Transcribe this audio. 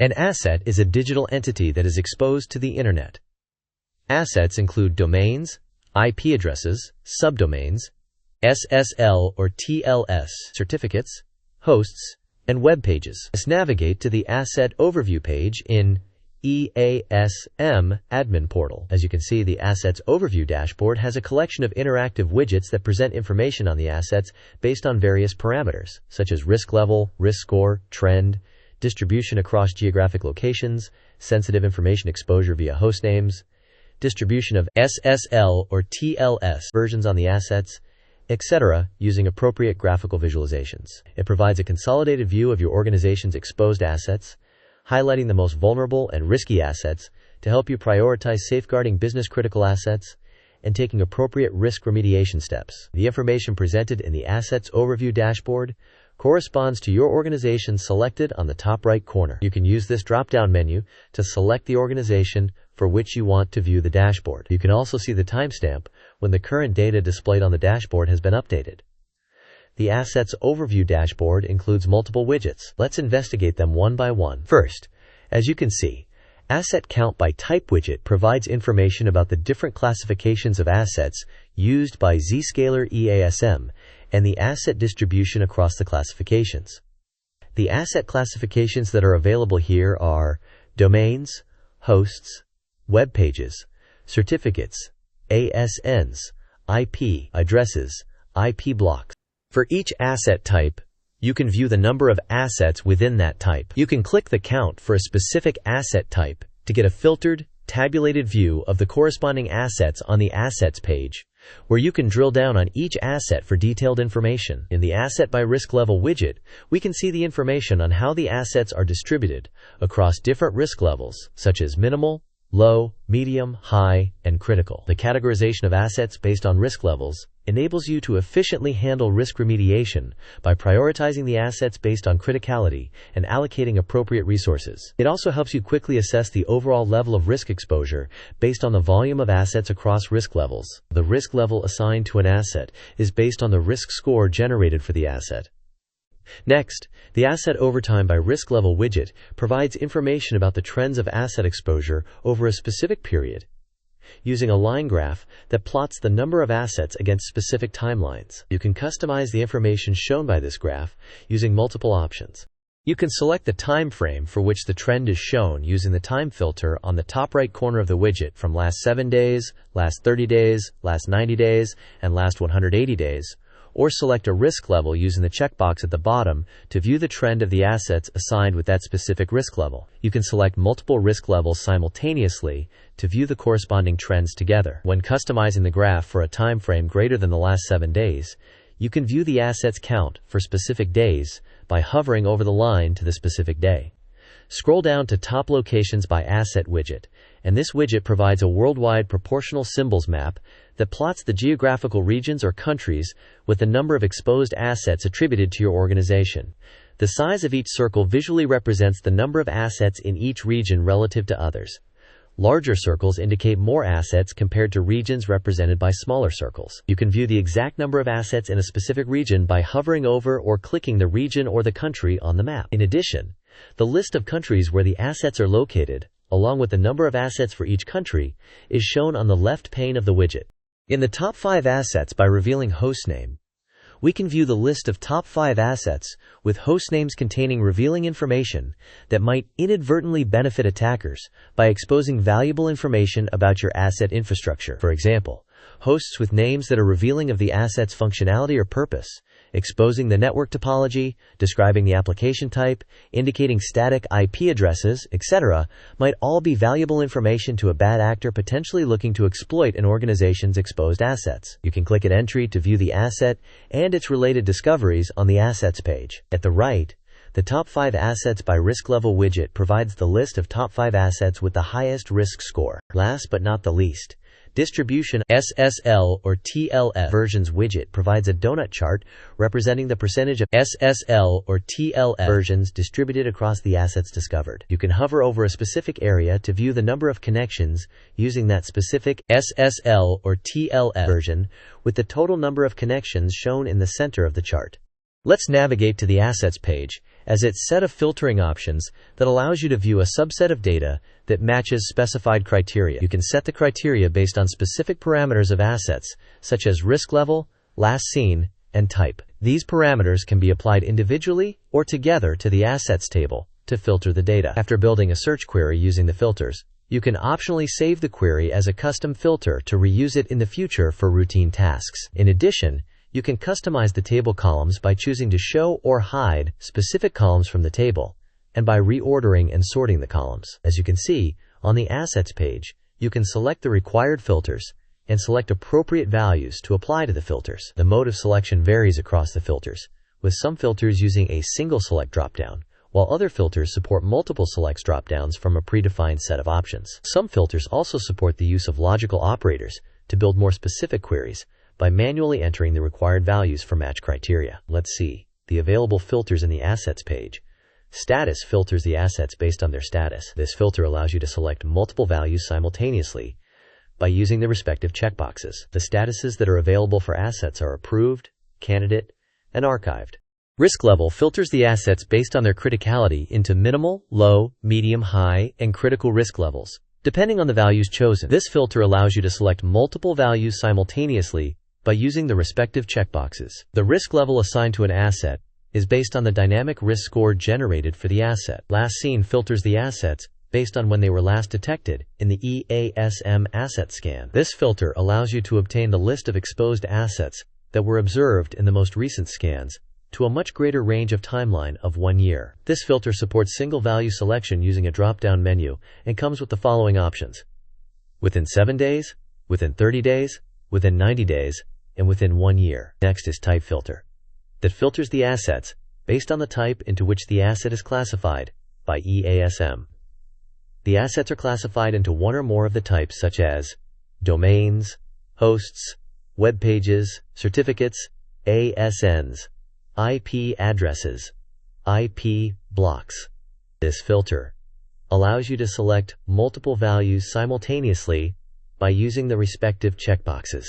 An asset is a digital entity that is exposed to the Internet. Assets include domains, IP addresses, subdomains, SSL or TLS certificates, hosts, and web pages. Let's navigate to the Asset Overview page in EASM Admin Portal. As you can see, the Assets Overview dashboard has a collection of interactive widgets that present information on the assets based on various parameters, such as risk level, risk score, trend, distribution across geographic locations, sensitive information exposure via hostnames, distribution of SSL or TLS versions on the assets, etc., using appropriate graphical visualizations. It provides a consolidated view of your organization's exposed assets, highlighting the most vulnerable and risky assets to help you prioritize safeguarding business-critical assets and taking appropriate risk remediation steps. The information presented in the Assets Overview dashboard corresponds to your organization selected on the top right corner. You can use this drop-down menu to select the organization for which you want to view the dashboard. You can also see the timestamp when the current data displayed on the dashboard has been updated. The Assets Overview dashboard includes multiple widgets. Let's investigate them one by one. First, as you can see, Asset Count by Type widget provides information about the different classifications of assets used by Zscaler EASM and the asset distribution across the classifications. The asset classifications that are available here are domains, hosts, web pages, certificates, ASNs, IP addresses, IP blocks. For each asset type, you can view the number of assets within that type. You can click the count for a specific asset type to get a filtered, tabulated view of the corresponding assets on the Assets page, where you can drill down on each asset for detailed information. In the Asset by Risk Level widget, we can see the information on how the assets are distributed across different risk levels, such as minimal, low, medium, high, and critical. The categorization of assets based on risk levels enables you to efficiently handle risk remediation by prioritizing the assets based on criticality and allocating appropriate resources. It also helps you quickly assess the overall level of risk exposure based on the volume of assets across risk levels. The risk level assigned to an asset is based on the risk score generated for the asset. Next, the Asset Overtime by Risk Level widget provides information about the trends of asset exposure over a specific period, using a line graph that plots the number of assets against specific timelines. You can customize the information shown by this graph using multiple options. You can select the time frame for which the trend is shown using the time filter on the top right corner of the widget from last 7 days, last 30 days, last 90 days, and last 180 days, or select a risk level using the checkbox at the bottom to view the trend of the assets assigned with that specific risk level. You can select multiple risk levels simultaneously to view the corresponding trends together. When customizing the graph for a time frame greater than the last 7 days, you can view the assets count for specific days by hovering over the line to the specific day. Scroll down to Top Locations by Asset widget, and this widget provides a worldwide proportional symbols map that plots the geographical regions or countries with the number of exposed assets attributed to your organization. The size of each circle visually represents the number of assets in each region relative to others. Larger circles indicate more assets compared to regions represented by smaller circles. You can view the exact number of assets in a specific region by hovering over or clicking the region or the country on the map. In addition, the list of countries where the assets are located, along with the number of assets for each country, is shown on the left pane of the widget. In the top 5 assets by revealing hostname, we can view the list of top 5 assets with hostnames containing revealing information that might inadvertently benefit attackers by exposing valuable information about your asset infrastructure. For example, hosts with names that are revealing of the asset's functionality or purpose, exposing the network topology, describing the application type, indicating static IP addresses, etc., might all be valuable information to a bad actor potentially looking to exploit an organization's exposed assets. You can click at Entry to view the asset and its related discoveries on the Assets page. At the right, the Top 5 Assets by Risk Level widget provides the list of top 5 assets with the highest risk score. Last but not the least, Distribution SSL or TLS versions widget provides a donut chart representing the percentage of SSL or TLS versions distributed across the assets discovered. You can hover over a specific area to view the number of connections using that specific SSL or TLS version, with the total number of connections shown in the center of the chart. Let's navigate to the Assets page, as its set of filtering options that allows you to view a subset of data that matches specified criteria. You can set the criteria based on specific parameters of assets, such as risk level, last seen, and type. These parameters can be applied individually or together to the Assets table to filter the data. After building a search query using the filters, you can optionally save the query as a custom filter to reuse it in the future for routine tasks. In addition, you can customize the table columns by choosing to show or hide specific columns from the table, and by reordering and sorting the columns. As you can see, on the Assets page, you can select the required filters and select appropriate values to apply to the filters. The mode of selection varies across the filters, with some filters using a single select dropdown, while other filters support multiple selects dropdowns from a predefined set of options. Some filters also support the use of logical operators to build more specific queries by manually entering the required values for match criteria. Let's see the available filters in the Assets page. Status filters the assets based on their status. This filter allows you to select multiple values simultaneously by using the respective checkboxes. The statuses that are available for assets are approved, candidate, and archived. Risk level filters the assets based on their criticality into minimal, low, medium, high, and critical risk levels, depending on the values chosen. This filter allows you to select multiple values simultaneously by using the respective checkboxes. The risk level assigned to an asset is based on the dynamic risk score generated for the asset. Last seen filters the assets based on when they were last detected in the EASM asset scan. This filter allows you to obtain the list of exposed assets that were observed in the most recent scans to a much greater range of timeline of 1 year. This filter supports single value selection using a drop-down menu and comes with the following options: within 7 days, within 30 days, within 90 days, and within 1 year. Next is type filter, that filters the assets based on the type into which the asset is classified by EASM. The assets are classified into one or more of the types such as domains, hosts, web pages, certificates, ASNs, IP addresses, IP blocks. This filter allows you to select multiple values simultaneously by using the respective checkboxes.